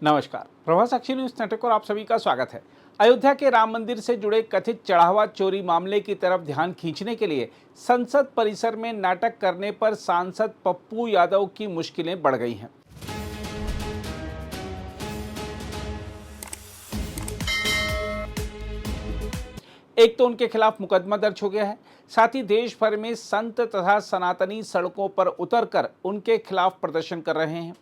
नमस्कार, प्रभात साक्षी news network और आप सभी का स्वागत है। अयोध्या के राम मंदिर से जुड़े कथित चढ़ावा चोरी मामले की तरफ ध्यान खींचने के लिए संसद परिसर में नाटक करने पर सांसद पप्पू यादव की मुश्किलें बढ़ गई हैं। एक तो उनके खिलाफ मुकदमा दर्ज हो गया है, साथ ही देश भर में संत तथा सनातनी सड़कों पर उतरकर उनके खिलाफ प्रदर्शन कर रहे हैं।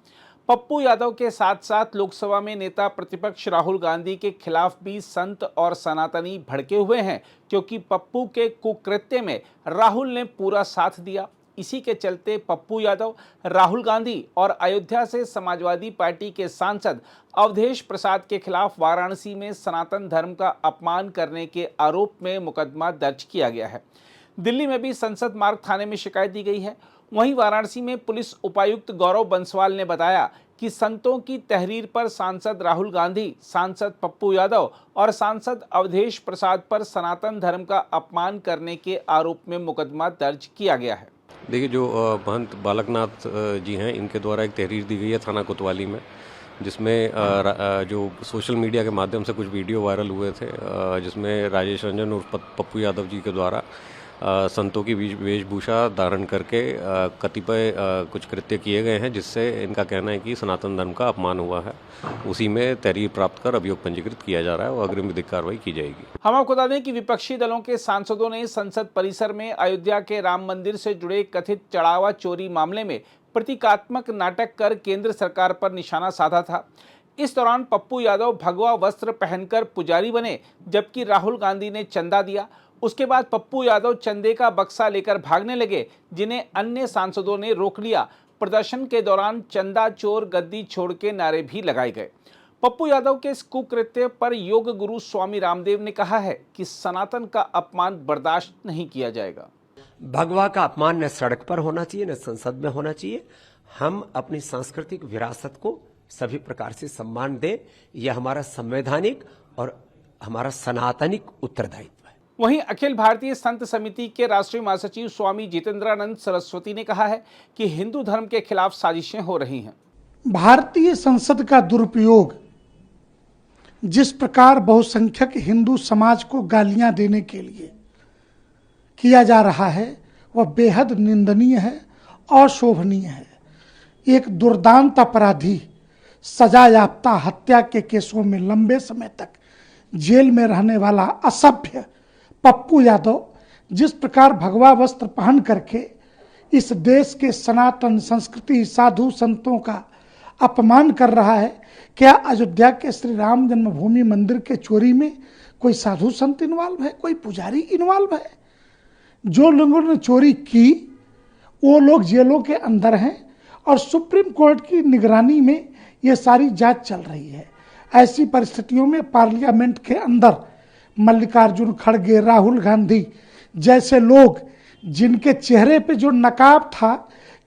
पप्पू यादव के साथ साथ लोकसभा में नेता प्रतिपक्ष राहुल गांधी के खिलाफ भी संत और सनातनी भड़के हुए हैं, क्योंकि पप्पू के कुकृत्य में राहुल ने पूरा साथ दिया। इसी के चलते पप्पू यादव, राहुल गांधी और अयोध्या से समाजवादी पार्टी के सांसद अवधेश प्रसाद के खिलाफ वाराणसी में सनातन धर्म का अपमान करने के आरोप में मुकदमा दर्ज किया गया है। दिल्ली में भी संसद मार्ग थाने में शिकायत दी गई है। वहीं वाराणसी में पुलिस उपायुक्त गौरव बंसवाल ने बताया कि संतों की तहरीर पर सांसद राहुल गांधी, सांसद पप्पू यादव और सांसद अवधेश प्रसाद पर सनातन धर्म का अपमान करने के आरोप में मुकदमा दर्ज किया गया है। देखिए, जो महंत बालकनाथ जी हैं, इनके द्वारा एक तहरीर दी गई है थाना कोतवाली में, जिसमें जो सोशल मीडिया के माध्यम से कुछ वीडियो वायरल हुए थे, जिसमें राजेश रंजन और पप्पू यादव जी के द्वारा संतों की वेशभूषा धारण करके कतिपय कुछ कृत्य किए गए हैं, जिससे इनका कहना है कि सनातन धर्म का अपमान हुआ है। उसी में तहरीर प्राप्त कर अभियोग पंजीकृत किया जा रहा है और अग्रिम विधिक कार्रवाई की जाएगी। हम आपको बता दें कि विपक्षी दलों के सांसदों ने संसद परिसर में अयोध्या के राम मंदिर से जुड़े कथित चढ़ावा चोरी मामले में प्रतीकात्मक नाटक कर केंद्र सरकार पर निशाना साधा था। इस दौरान पप्पू यादव भगवा वस्त्र पहनकर पुजारी बने, जबकि राहुल गांधी ने चंदा दिया। उसके बाद पप्पू यादव चंदे का बक्सा लेकर भागने लगे, जिन्हें अन्य सांसदों ने रोक लिया। प्रदर्शन के दौरान चंदा चोर गद्दी छोड़ के नारे भी लगाए गए। पप्पू यादव के इस कुकृत्य पर योग गुरु स्वामी रामदेव ने कहा है कि सनातन का अपमान बर्दाश्त नहीं किया जाएगा। भगवा का अपमान न सड़क पर होना चाहिए, न संसद में होना चाहिए। हम अपनी सांस्कृतिक विरासत को सभी प्रकार से सम्मान दें, यह हमारा संवैधानिक और हमारा सनातनिक उत्तरदायित्व है। वहीं अखिल भारतीय संत समिति के राष्ट्रीय महासचिव स्वामी जितेंद्रानंद सरस्वती ने कहा है कि हिंदू धर्म के खिलाफ साजिशें हो रही हैं। भारतीय संसद का दुरुपयोग जिस प्रकार बहुसंख्यक हिंदू समाज को गालियां देने के लिए किया जा रहा है, वह बेहद निंदनीय है और शोभनीय है। एक दुर्दांत अपराधी सजा याफ्ता हत्या के केसों में लंबे समय तक जेल में रहने वाला असभ्य पप्पू यादव जिस प्रकार भगवा वस्त्र पहन करके इस देश के सनातन संस्कृति साधु संतों का अपमान कर रहा है, क्या अयोध्या के श्री राम जन्मभूमि मंदिर के चोरी में कोई साधु संत इन्वॉल्व है, कोई पुजारी इन्वॉल्व है? जो लोगों ने चोरी की वो लोग जेलों के अंदर हैं और सुप्रीम कोर्ट की निगरानी में ये सारी जांच चल रही है। ऐसी परिस्थितियों में पार्लियामेंट के अंदर मल्लिकार्जुन खड़गे, राहुल गांधी जैसे लोग जिनके चेहरे पे जो नकाब था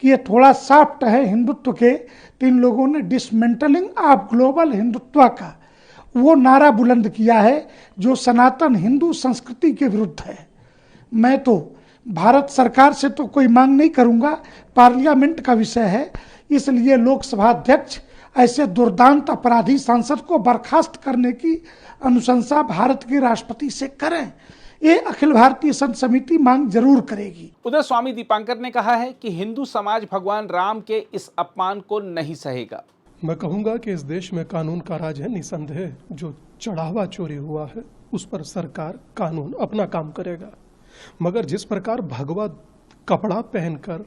कि ये थोड़ा सॉफ्ट है हिंदुत्व के, तो इन लोगों ने डिसमेंटलिंग ऑफ ग्लोबल हिंदुत्व का वो नारा बुलंद किया है जो सनातन हिंदू संस्कृति के विरुद्ध है। मैं तो भारत सरकार से तो कोई मांग नहीं करूंगा, पार्लियामेंट का विषय है, इसलिए लोकसभा अध्यक्ष ऐसे दुर्दांत अपराधी सांसद को बर्खास्त करने की अनुशंसा भारत के राष्ट्रपति से करें। ये अखिल भारतीय संत समिति मांग जरूर करेगी। उधर स्वामी दीपांकर ने कहा है कि हिंदू समाज भगवान राम के इस अपमान को नहीं सहेगा। मैं कहूंगा कि इस देश में कानून का राज है। निसंदेह जो चढ़ावा चोरी हुआ है उस पर सरकार कानून अपना काम करेगा, मगर जिस प्रकार भगवा कपड़ा पहनकर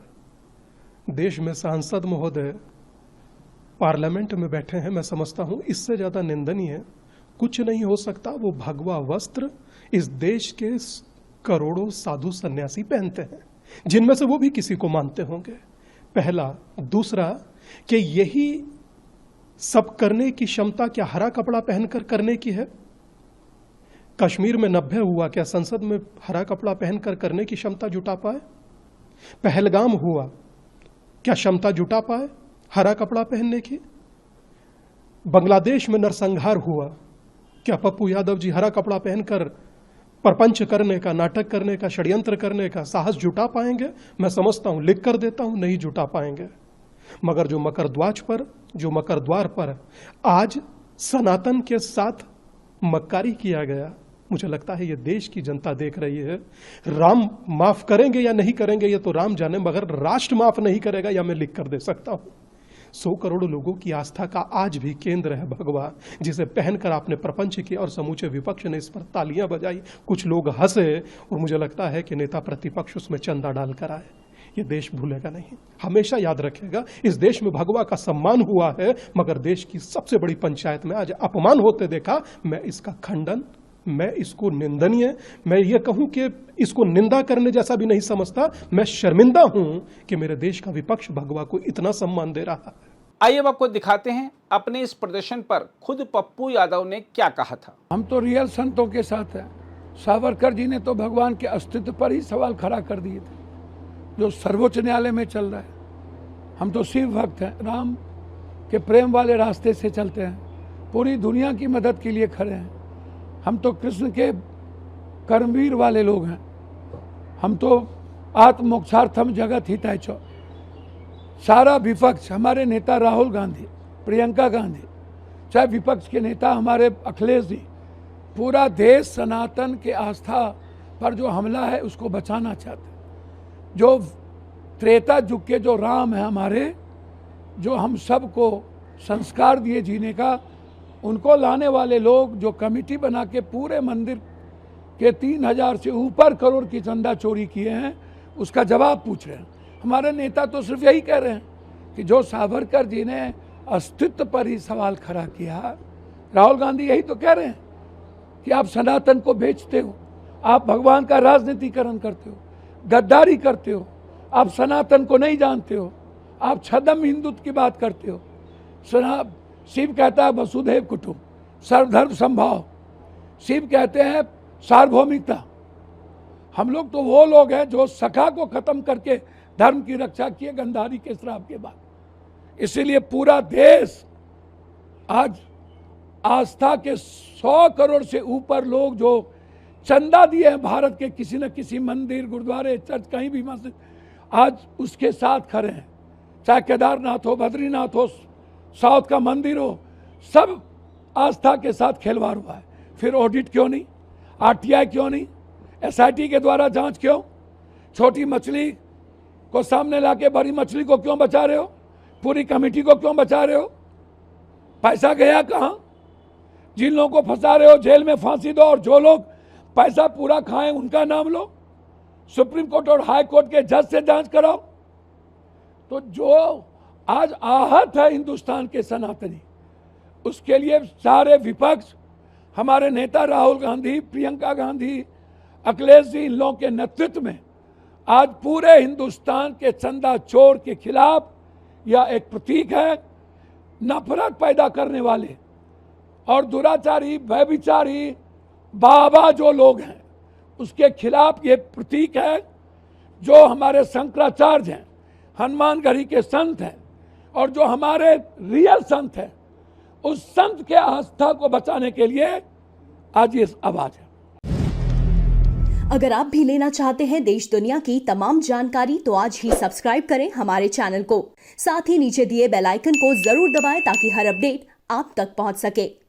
देश में सांसद महोदय पार्लियामेंट में बैठे हैं, मैं समझता हूं इससे ज्यादा निंदनीय कुछ नहीं हो सकता। वो भगवा वस्त्र इस देश के करोड़ों साधु सन्यासी पहनते हैं, जिनमें से वो भी किसी को मानते होंगे। पहला। दूसरा कि यही सब करने की क्षमता क्या हरा कपड़ा पहनकर करने की है? कश्मीर में 90 हुआ, क्या संसद में हरा कपड़ा पहनकर करने की क्षमता जुटा पाए? पहलगाम हुआ, क्या क्षमता जुटा पाए हरा कपड़ा पहनने की? बांग्लादेश में नरसंहार हुआ, क्या पप्पू यादव जी हरा कपड़ा पहनकर प्रपंच करने का, नाटक करने का, षड्यंत्र करने का साहस जुटा पाएंगे? मैं समझता हूं, लिख कर देता हूं, नहीं जुटा पाएंगे। मगर जो मकरध्वज पर जो मकरद्वार पर आज सनातन के साथ मक्कारी किया गया, मुझे लगता है ये देश की जनता देख रही है। राम माफ करेंगे या नहीं करेंगे ये तो राम जाने, मगर राष्ट्र माफ नहीं करेगा या मैं लिख कर दे सकता हूं। 100 करोड़ लोगों की आस्था का आज भी केंद्र है भगवा, जिसे पहनकर आपने प्रपंच किया और समूचे विपक्ष ने इस पर तालियां बजाई, कुछ लोग हंसे और मुझे लगता है कि नेता प्रतिपक्ष उसमें चंदा डालकर आए। ये देश भूलेगा नहीं, हमेशा याद रखेगा। इस देश में भगवा का सम्मान हुआ है, मगर देश की सबसे बड़ी पंचायत में आज अपमान होते देखा। मैं इसका खंडन, मैं इसको निंदनीय, मैं ये कहूं कि इसको निंदा करने जैसा भी नहीं समझता। मैं शर्मिंदा हूं कि मेरे देश का विपक्ष भगवा को इतना सम्मान दे रहा है। आइए अब आपको दिखाते हैं अपने इस प्रदर्शन पर खुद पप्पू यादव ने क्या कहा था। हम तो रियल संतों के साथ हैं। सावरकर जी ने तो भगवान के अस्तित्व पर ही सवाल खड़ा कर दिए थे, जो सर्वोच्च न्यायालय में चल रहा है। हम तो शिव भक्त हैं, राम के प्रेम वाले रास्ते से चलते हैं, पूरी दुनिया की मदद के लिए खड़े हैं। हम तो कृष्ण के कर्मवीर वाले लोग हैं। हम तो आत्मोक्षार्थम जगत हिताय च। सारा विपक्ष, हमारे नेता राहुल गांधी, प्रियंका गांधी, चाहे विपक्ष के नेता हमारे अखिलेश जी, पूरा देश सनातन के आस्था पर जो हमला है उसको बचाना चाहते हैं। जो त्रेता युग के जो राम है हमारे, जो हम सबको संस्कार दिए जीने का, उनको लाने वाले लोग जो कमेटी बना के पूरे मंदिर के 3000 से ऊपर करोड़ की चंदा चोरी किए हैं, उसका जवाब पूछ रहे हैं। हमारे नेता तो सिर्फ यही कह रहे हैं कि जो सावरकर जी ने अस्तित्व पर ही सवाल खड़ा किया, राहुल गांधी यही तो कह रहे हैं कि आप सनातन को बेचते हो, आप भगवान का राजनीतिकरण करते हो, गद्दारी करते हो, आप सनातन को नहीं जानते हो, आप छद्म हिंदुत्व की बात करते हो। शिव कहता है वसुधैव कुटुंब, सर्वधर्म संभाव। शिव कहते हैं सार्वभौमिकता। हम लोग तो वो लोग हैं जो सखा को खत्म करके धर्म की रक्षा किए गंधारी के श्राप के बाद। इसीलिए पूरा देश आज आस्था के 100 करोड़ से ऊपर लोग जो चंदा दिए हैं भारत के किसी न किसी मंदिर, गुरुद्वारे, चर्च, कहीं भी मस्जिद, आज उसके साथ खड़े हैं। चाहे केदारनाथ हो, बद्रीनाथ हो, साउथ का मंदिर हो, सब आस्था के साथ खिलवाड़ हुआ है। फिर ऑडिट क्यों नहीं, आरटीआई क्यों नहीं, एसआईटी के द्वारा जांच क्यों? छोटी मछली को सामने लाके बड़ी मछली को क्यों बचा रहे हो? पूरी कमेटी को क्यों बचा रहे हो? पैसा गया कहाँ? जिन लोगों को फंसा रहे हो जेल में फांसी दो, और जो लोग पैसा पूरा खाएं उनका नाम लो। सुप्रीम कोर्ट और हाई कोर्ट के जज से जांच कराओ। तो जो आज आहत है हिंदुस्तान के सनातनी, उसके लिए सारे विपक्ष, हमारे नेता राहुल गांधी, प्रियंका गांधी, अखिलेश जी, इन लोगों के नेतृत्व में आज पूरे हिंदुस्तान के चंदा चोर के खिलाफ यह एक प्रतीक है। नफरत पैदा करने वाले और दुराचारी, व्यभिचारी बाबा जो लोग हैं, उसके खिलाफ ये प्रतीक है। जो हमारे शंकराचार्य हैं, हनुमानगढ़ी के संत हैं, और जो हमारे रियल संत हैं, उस संत के आस्था को बचाने के लिए आज ये आवाज है। अगर आप भी लेना चाहते हैं देश दुनिया की तमाम जानकारी, तो आज ही सब्सक्राइब करें हमारे चैनल को। साथ ही नीचे दिए बेल आइकन को जरूर दबाएं ताकि हर अपडेट आप तक पहुंच सके।